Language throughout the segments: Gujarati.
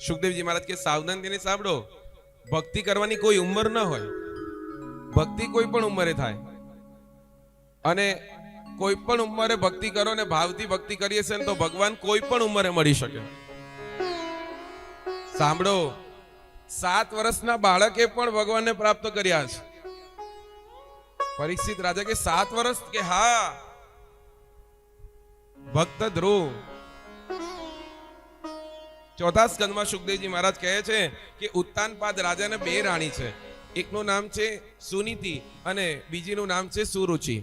સુખદેવજી મહારાજ કે સાવધાન થઈને સાંભળો, ભક્તિ કરવાની કોઈ ઉંમર ન હોય, ભક્તિ કોઈ પણ ઉંમરે થાય, અને કોઈ પણ ઉંમરે ભક્તિ કરો ને ભાવથી ભક્તિ કરીએ છે તો ભગવાન કોઈ પણ ઉંમરે મળી શકે. સાંભળો, 7 વર્ષના બાળકે પણ ભગવાનને પ્રાપ્ત કર્યા છે. પરીક્ષિત રાજા કે 7 વર્ષ કે હા, ભક્ત ધ્રુવ. 4થા સ્કંદમાં સુખદેવજી મહારાજ કહે છે કે ઉત્તાનપાદ રાજાને 2 રાણી છે. એકનું નામ છે સુનીતિ અને બીજીનું નામ છે સુરુચિ.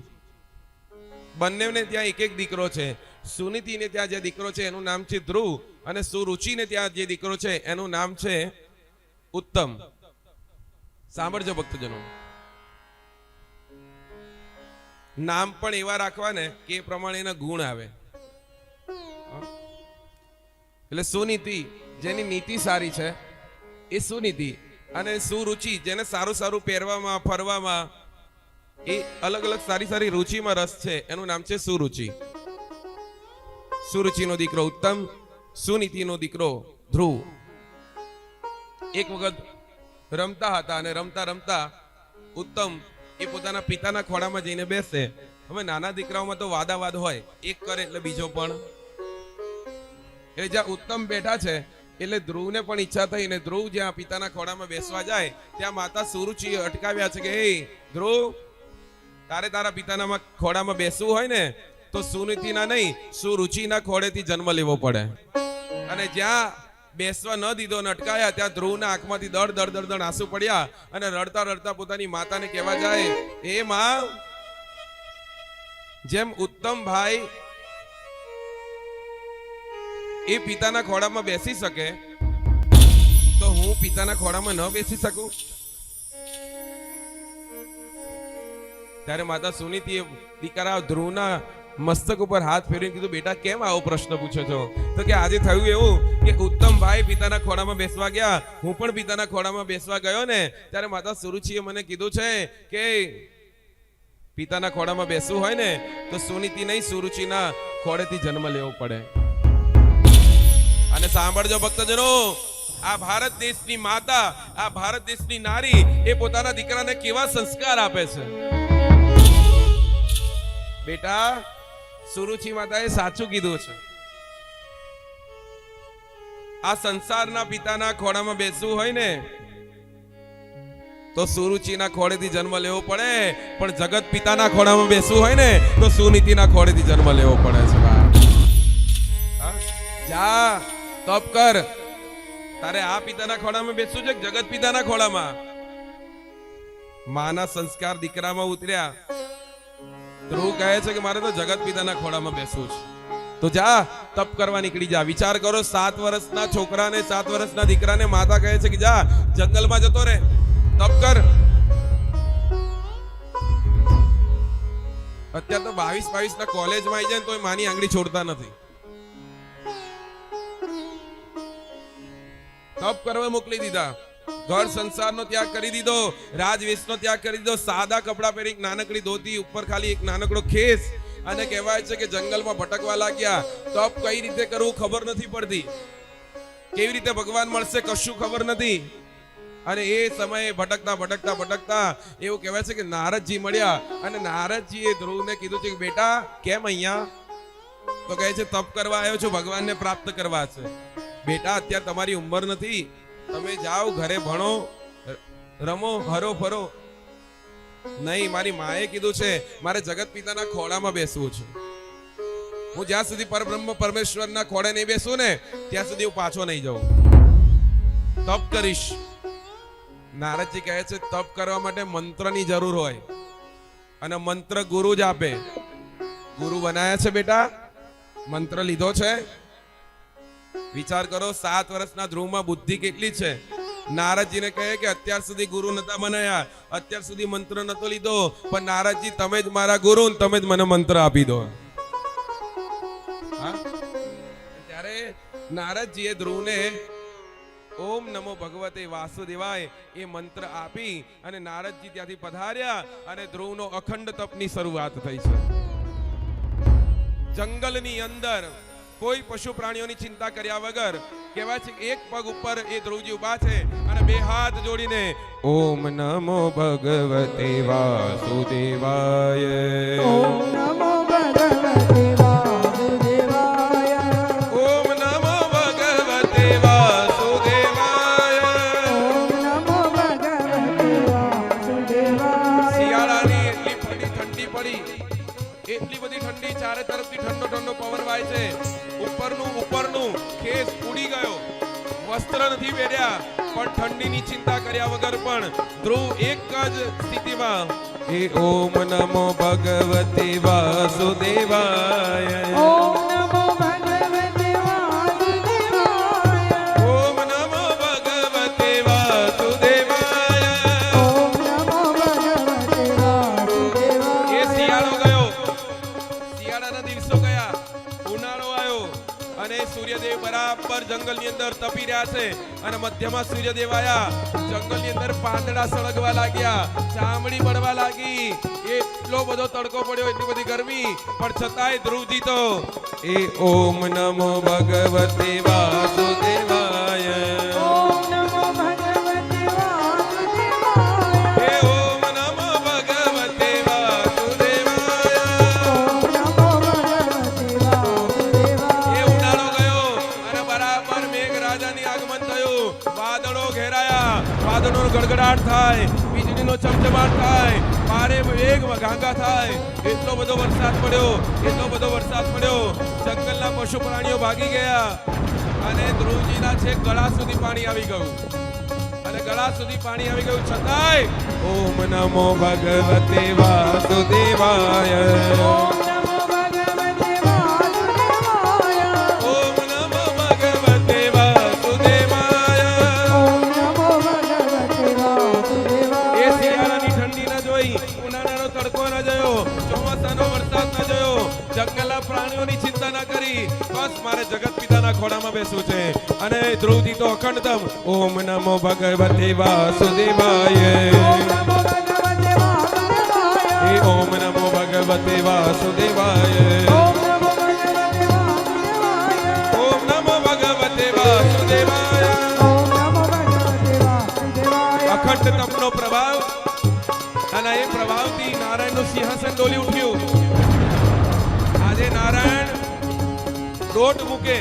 બંનેને ત્યાં એક દીકરો છે. સુનીતિને ત્યાં જે દીકરો છે એનું નામ છે ધ્રુવ, અને સુરુચિને ત્યાં જે દીકરો છે એનું નામ છે ઉત્તમ. સાંભળજો ભક્તજનો, નામ પણ એવા રાખવા ને કે એ પ્રમાણે એના ગુણ આવે. એટલે સુનીતિ જેની નીતિ સારી છે એ સુનીતિ, અને સુરુચિ જેને સારું સારું પહેરવામાં ફરવામાં એ અલગ અલગ સારી સારી રુચિમાં રસ છે એનું નામ છે સુરુચિ. સુરુચિનો દીકરો ઉત્તમ, સુનીતિનો દીકરો ધ્રુવ. એક વખત રમતા હતા અને રમતા રમતા ઉત્તમ એ પોતાના પિતાના ખોળામાં જઈને બેસે. હવે નાના દીકરાઓમાં તો વાદાવાદ હોય, એક કરે એટલે બીજો પણ. એટલે જ્યાં ઉત્તમ બેઠા છે એટલે ધ્રુવને પણ ઈચ્છા થઈ, ને ધ્રુવ જ્યાં પિતાના ખોળામાં બેસવા જાય ત્યાં માતા સુરુચિએ અટકાવ્યા છે કે હે ધ્રુવ, તારે તારા પિતાના ખોળામાં બેસવું હોય ને તો સુનીતિના નહીં, સુરુચિના ખોળેથી જન્મ લેવો પડે. અને જ્યાં બેસવા ન દીધો ને અટકાયા ત્યાં ધ્રુવના આંખમાંથી દડ દડ દડ દડ આંસુ પડ્યા અને રડતા રડતા પોતાની માતાને કહેવા જાય, એ માં, જેમ ઉત્તમ ભાઈ એ પિતાના ખોળામાં બેસી શકે તો હું પિતાના ખોળામાં ન બેસી શકું? ત્યારે માતા સુનીતિએ દીકરા ધ્રુવના મસ્તક ઉપર હાથ ફેરીને કીધું, બેટા કેમ આવો પ્રશ્ન પૂછો છો? તો કે આજે થયું એવું કે ઉત્તમ ભાઈ પિતાના ખોળામાં બેસવા ગયા, હું પણ પિતાના ખોળામાં બેસવા ગયો ને ત્યારે માતા સુરુચિએ મને કીધું છે કે પિતાના ખોળામાં બેસવું હોય ને તો સુનીતિ નહીં, સુરુચિના ખોળેથી જન્મ લેવો પડે. અને સાંભળજો ભક્તજનો, આ ભારત દેશની માતા, આ ભારત દેશની નારી એ પોતાના દીકરાને કેવા સંસ્કાર આપે છે. બેટા, સુરુચિ માતાએ સાચું કીધું છે. આ સંસારના પિતાના ખોળામાં બેસવું હોય ને તો સુરુચિના ખોળેથી જન્મ લેવો પડે, પણ જગત પિતાના ખોળામાં બેસવું હોય ને તો સુનીતિના ખોળેથી જન્મ લેવો પડે છે. જા તપ કર, તારે આ પિતાના ખોળામાં બેસવું છે જગત પિતાના ખોળામાં? માના સંસ્કાર દીકરામાં ઉતર્યા. ધ્રુવ કહે છે કે મારે તો જગત પિતાના ખોળામાં બેસવું છે. તો જા તપ કરવા નીકળી જા. વિચાર કરો, 7 વર્ષના છોકરાને, 7 વર્ષના દીકરાને માતા કહે છે કે જા જંગલમાં જતો રે, તપ કર. અત્યારે તો 22 ના કોલેજમાં આવી જાય ને તો માની આંગળી છોડતા નથી. તપ કરવા મોકલી દીધા, ઘર સંસારનો ત્યાગ કરી દીધો, રાજવેશનો ત્યાગ કરી દીધો, સાદા કપડા પહેરી, નાનકડી ધોતી, ઉપર ખાલી એક નાનકડો ખેસ, અને કહેવાય છે કે જંગલમાં ભટકવા લાગ્યા. તપ કઈ રીતે કરવું ખબર નથી પડતી, કેવી રીતે ભગવાન મળશે કશું ખબર નથી. અને એ સમયે ભટકતા ભટકતા ભટકતા એવું કહેવાય છે કે નારદજી મળ્યા, અને નારદજીએ ધ્રુવને કીધું છે કે બેટા કેમ અહીંયા? તો કહે છે તપ કરવા આવ્યો છું, ભગવાનને પ્રાપ્ત કરવા છે. બેટા, અત્યારે તમારી ઉંમર નથી, તમે જાઓ ઘરે ભણો, રમો, હરો ફરો. નહીં, મારી માએ કીધું છે મારે જગત પિતાના ખોળામાં બેસવું છે. હું જ્યાં સુધી પરબ્રહ્મ પરમેશ્વરના ખોળે નહીં બેસું ને ત્યાં સુધી હું પાછો નહીં જાઉં, તપ કરીશ. નારદજી કહે છે તપ કરવા માટે મંત્રની જરૂર હોય, અને મંત્ર ગુરુ જ આપે. ગુરુ બનાયા છે બેટા, મંત્ર લીધો છે. વિચાર કરો, 7 વર્ષના ધ્રુવમાં બુદ્ધિ કેટલી છે. નારદજીને કહે કે અત્યાર સુધી ગુરુ નતા બનાયા, અત્યાર સુધી મંત્ર નતો લીધો, પણ નારદજી તમે જ મારા ગુરુ, તમે જ મને મંત્ર આપી દો. ત્યારે નારદજીએ ધ્રુવને ઓમ નમો ભગવતે વાસુદેવાય એ મંત્ર આપી અને નારદજી ત્યાંથી પધાર્યા અને ધ્રુવનો અખંડ તપની શરૂઆત થઈ છે. જંગલની અંદર કોઈ પશુ પ્રાણીઓની ચિંતા કર્યા વગર કહેવાય છે કે એક પગ ઉપર એ ધ્રુવજી ઊભા છે અને બે હાથ જોડીને ઓમ નમો ભગવતે વાસુદેવાય, ઓમ નમો ભગવતે વાસુદેવાય, ઓમ નમો ભગવતે વાસુદેવાય. ઓમ નમો ભગવતે વાસુદેવાય. શિયાળાની એટલી બધી ઠંડી પડી, એટલી બધી ઠંડી, ચારે તરફથી ઠંડો ઠંડો પવન વાય છે, ઉપરનું ખેસ ઉડી ગયો, વસ્ત્ર નથી પહેર્યા, પણ ઠંડીની ચિંતા કર્યા વગર પણ ધ્રુવ એક જ સ્થિતિમાં એ ઓમ નમો ભગવતે વાસુદેવાય, ઓમ નમો ભગવતે વાસુદેવાય, ઓમ નમો ભગવતે વાસુદેવાય. ઓમ નમો ભગવતે વાસુદેવાય. એ શિયાળો ગયો, શિયાળાના દિવસો ગયા, ઉનાળો આવ્યો અને સૂર્યદેવ બરાબર જંગલની અંદર તપી રહ્યા છે અને મધ્યમાં સૂર્યદેવ આયા, જંગલની અંદર પાંદડા સળગવા લાગ્યા, ચામડી બળવા લાગી, એટલો બધો તડકો પડ્યો, એટલી બધી ગરમી, પણ છતાંય ધ્રુવજી તો એ ઓમ નમો ભગવતે વાસુદેવાય, ઓમ નમો ભગવતે વાસુદેવાય, હે ઓમ નમો ભગવતે વાસુદેવાય. ઓમ નમો ભગવતે વાસુદેવાય. એ ઉનાળો ગયો અને બરાબર મેઘરાજાની આગમન થયું, વાદળો ઘેરાયા, વાદળોનો ગડગડાટ થાય, વીજળીનો ચમચમાટ થાય, ભારે વેગ ગાંગા થાય, એટલો બધો વરસાદ પડ્યો, એટલો બધો વરસાદ પડ્યો, જંગલના પશુ પ્રાણીઓ ભાગી ગયા અને ધ્રુવજીના છેક ગળા સુધી પાણી આવી ગયું અને ગળા સુધી પાણી આવી ગયું, છતાંય ઓમ નમો ભગવતે વાસુદેવાય, ઓમ નમો ભગવતે વાસુદેવાય, ઓમ નમો ભગવતે વાસુદેવાય. ઓમ નમો ભગવતે વાસુદેવાય. એ શિયાળાની ઠંડી ન જોઈ, ઉનાળાનો તડકો ન જોયો, ચોમાસાનો વરસાદ ન જોયો, જંગલના પ્રાણીઓની ચિંતા ન કરી, બસ મારે જગત પિતાના ખોળામાં બેસવું છે. અને ધ્રુવજી તો અખંડતમ ઓમ નમો ભગવતે વાસુદેવાય, ઓમ નમો ભગવતે વાસુદેવાય, એ ઓમ નમો ભગવતે વાસુદેવાય, ઓમ નમો ભગવતે વાસુદેવાય, ઓમ નમો ભગવતે વાસુદેવાય. ઓમ નમો ભગવતે વાસુદેવાય. અખંડ તપનો પ્રભાવ અને એ પ્રભાવથી નારાયણનું સિંહાસન ડોલી ઉઠ્યું. આજે નારાયણ દોટ મૂકે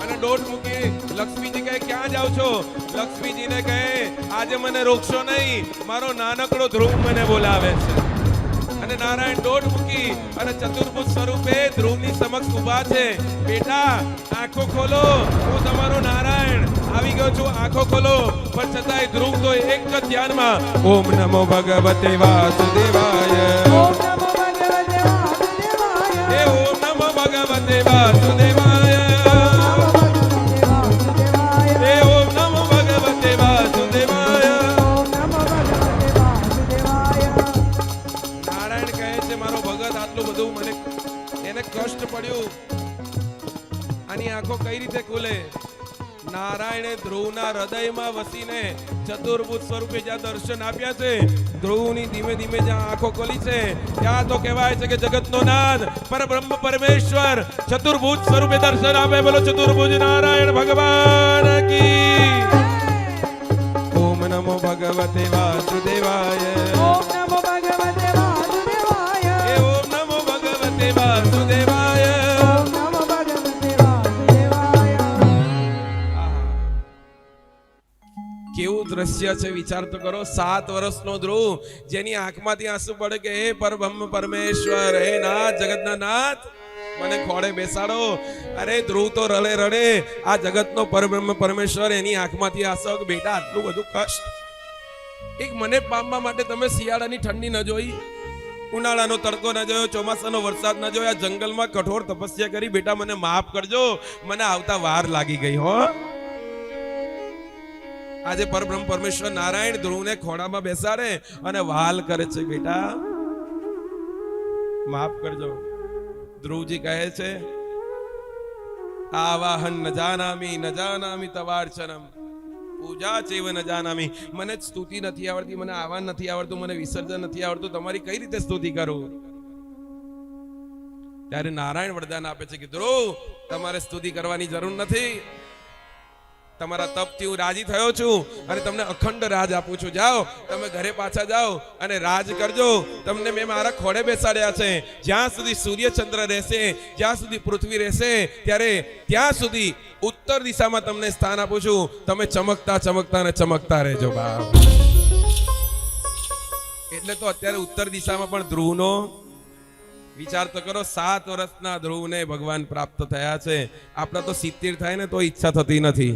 અને દોટ મૂકી લક્ષ્મીજી કહે ક્યાં જાવ છો? લક્ષ્મીજીને કહે આજે મને રોકશો નહીં, મારો નાનકડો ધ્રુવ મને બોલાવે છે. અને નારાયણ દોટ મૂકી અને ચતુર્ભુજ સ્વરૂપે ધ્રુવની સમક્ષ ઊભા છે. બેટા આંખો ખોલો, હું તમારો નારાયણ આવી ગયો છું, આંખો ખોલો. પણ છતાંય ધ્રુવ તો એક જ ધ્યાનમાં ઓમ નમો ભગવતે વાસુદેવાય, ઓમ નમો ભગવતે વાસુદેવાય, હે ઓમ નમો ભગવતે વાસુદેવાય, હે ઓમ નમો ભગવતે વાસુદેવાય. ઓમ નમો ભગવતે વાસુદેવાય. નારાયણ કહે છે મારો ભગત આટલું બધું મને એને કષ્ટ પડ્યું, આની આંખો કઈ રીતે ખુલે? નારાયણે ધ્રુવના હૃદયમાં વસીને ચતુર્ભુજ સ્વરૂપે જ્યાં દર્શન આપ્યા છે, ધ્રુવની ધીમે ધીમે જ્યાં આંખો ખોલી છે, ત્યાં તો કહેવાય છે કે જગતનો નાથ પરબ્રહ્મ પરમેશ્વર ચતુર્ભુજ સ્વરૂપે દર્શન આપે. બોલો ચતુર્ભુજ નારાયણ ભગવાન કી. ઓમ નમો ભગવતે વાસુદેવાય, ઓમ નમો ભગવતે વાસુદેવાય, હે ઓમ નમો ભગવતે વાસુદેવાય. ઓમ નમો ભગવતે વાસુદેવાય. કેવું દ્રશ્ય છે વિચાર તો કરો. 7 વર્ષનો ધ્રુવ જેની આંખમાંથી આંસુ પડે કે હે પરબ્રહ્મ પરમેશ્વર, હે નાથ જગતના નાથ મને ખોળે બેસાડો. અરે ધ્રુવ તો રડે રડે, આ જગતનો પરબ્રહ્મ પરમેશ્વર એની આંખમાંથી આંસુ કે બેટા આટલું બધું કષ્ટ એક મને પામવા માટે તમે શિયાળાની ઠંડી ન જોઈ, ઉનાળાનો તડકો ન જોયો, ચોમાસાનો વરસાદ ન જોયો, આ જંગલમાં કઠોર તપસ્યા કરી, બેટા મને માફ કરજો, મને આવતા વાર લાગી ગઈ હો. આજે પરબ્રહ્મ પરમેશ્વર નારાયણ ધ્રુવને ખોળામાં બેસાડે અને વાલ કરે છે, બેટા માફ કરજો. ધ્રુવજી કહે છે આવાહન ન જાનામી તવાર્ચનમ પૂજા ચૈવ ન જાનામી. મને સ્તુતિ નથી આવડતી, મને આવાહન નથી આવડતું, મને વિસર્જન નથી આવડતું, તમારી કઈ રીતે સ્તુતિ કરું? ત્યારે નારાયણ વરદાન આપે છે કે ધ્રુવ તમારે સ્તુતિ કરવાની જરૂર નથી, તમારા તપથી હું રાજી થયો છું અને તમને અખંડ રાજ આપું છું. જાઓ તમે ઘરે પાછા જાઓ અને રાજ કરજો. તમને મેં મારા ખોળે બેસાડ્યા છે. જ્યાં સુધી સૂર્ય ચંદ્ર રહેશે, જ્યાં સુધી પૃથ્વી રહેશે, ત્યારે ત્યાં સુધી ઉત્તર દિશામાં તમને સ્થાન આપું છું. તમે ચમકતા ચમકતા ને ચમકતા રહેજો બાપ. એટલે તો અત્યારે ઉત્તર દિશામાં પણ ધ્રુવનો વિચાર તો કરો. 7 વર્ષના ધ્રુવને ભગવાન પ્રાપ્ત થયા છે. આપણા તો 70 થાય ને તો ઈચ્છા થતી નથી.